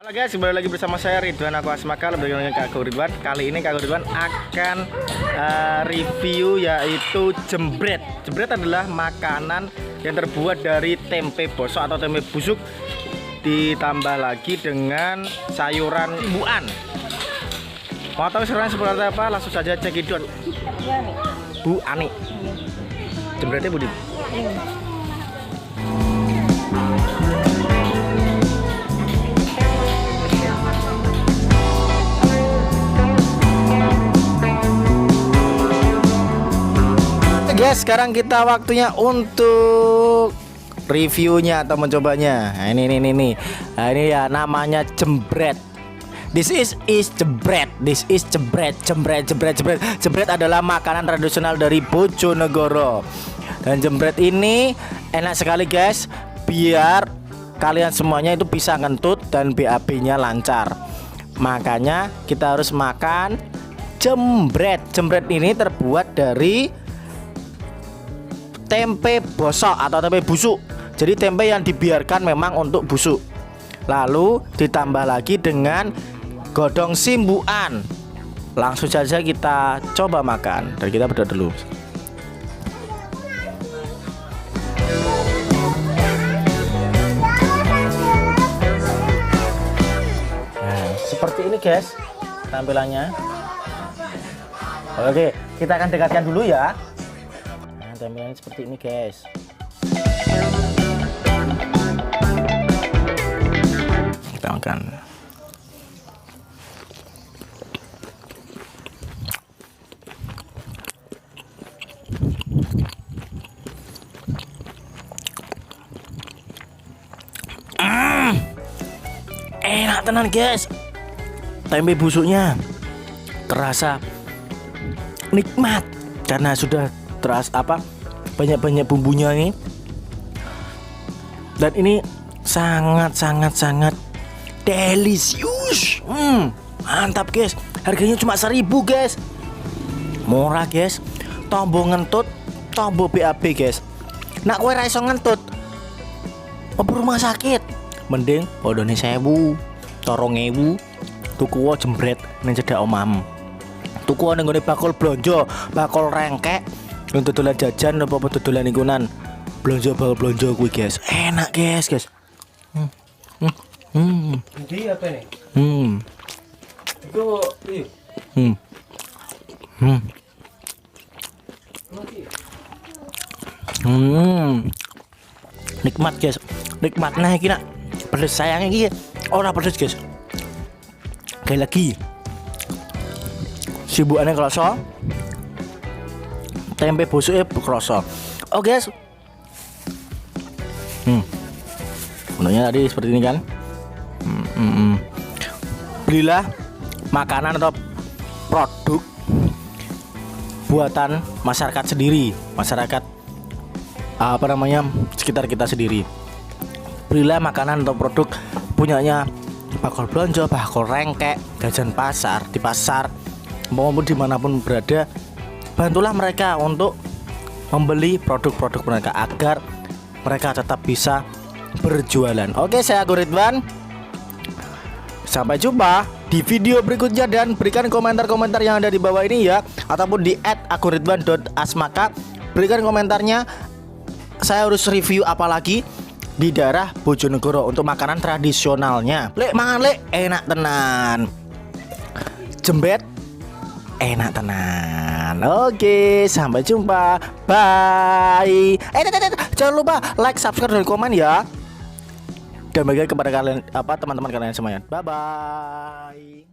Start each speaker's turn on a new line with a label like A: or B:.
A: Halo guys, kembali lagi bersama saya Ridwan Aku Asmaka. Lebih dengan Kak Ridwan. Kali ini Kak Ridwan akan review yaitu jembret. Jembret adalah makanan yang terbuat dari tempe bosok atau tempe busuk ditambah lagi dengan sayuran buan. Mau tahu sayuran seperti apa? Langsung saja cekidot. Bu Ani. Jembretnya Budi. Guys, sekarang kita waktunya untuk reviewnya atau mencobanya. Nah, ini ya namanya jembret. This is jembret. This is jembret. Jembret adalah makanan tradisional dari Bojonegoro. Dan jembret ini enak sekali guys, biar kalian semuanya itu bisa ngentut dan BAB-nya lancar. Makanya kita harus makan jembret. Jembret ini terbuat dari tempe bosok atau tempe busuk. Jadi tempe yang dibiarkan memang untuk busuk. Lalu ditambah lagi dengan godong simbuan. Langsung saja kita coba makan. Dan kita berdoa dulu. Nah, seperti ini guys tampilannya. Oke, kita akan dekatkan dulu ya. Tampilannya seperti ini guys. Kita makan. Enak tenan guys. Tempe busuknya terasa nikmat karena sudah banyak bumbunya nih. Dan ini sangat delicious. Mantap guys. Harganya cuma 1.000 guys. Murah guys. Tombo ngentut, tombo BAB guys. Nak kowe ra iso ngentut, apa rumah sakit? Mending podone 1.000, 2.000 tuku jembret ning cedhak omahmu. Tuku ning gone bakul blonjo, bakul rengkek. Untuk dodolan jajan apa dodolan lingkungan, belanja kuwi guys, enak guys.
B: Ini apa nih? Itu
A: Nikmat guys, nikmat. Nah iki nak pedes sayangnya iki ora pedes guys. Kayak lagi sibukannya kerasa, tempe busuknya kerasa. Oh guys, bentuknya tadi seperti ini kan. Belilah makanan atau produk buatan masyarakat sendiri, masyarakat sekitar kita sendiri. Belilah makanan atau produk punyanya bakul blonjo, bakul rengkek, jajan pasar, di pasar maupun dimanapun berada. Bantulah mereka untuk membeli produk-produk mereka agar mereka tetap bisa berjualan. Oke, saya Ridwan. Sampai jumpa di video berikutnya dan berikan komentar-komentar yang ada di bawah ini ya, ataupun di @akuridwan.asmaka. Berikan komentarnya. Saya harus review apa lagi di daerah Bojonegoro untuk makanan tradisionalnya. Lek mangan lek enak tenan. Jembret enak tenan. Oke, sampai jumpa. Bye. Jangan lupa like, subscribe, dan komen ya. Dan bagi kepada kalian teman-teman kalian semuanya. Bye bye.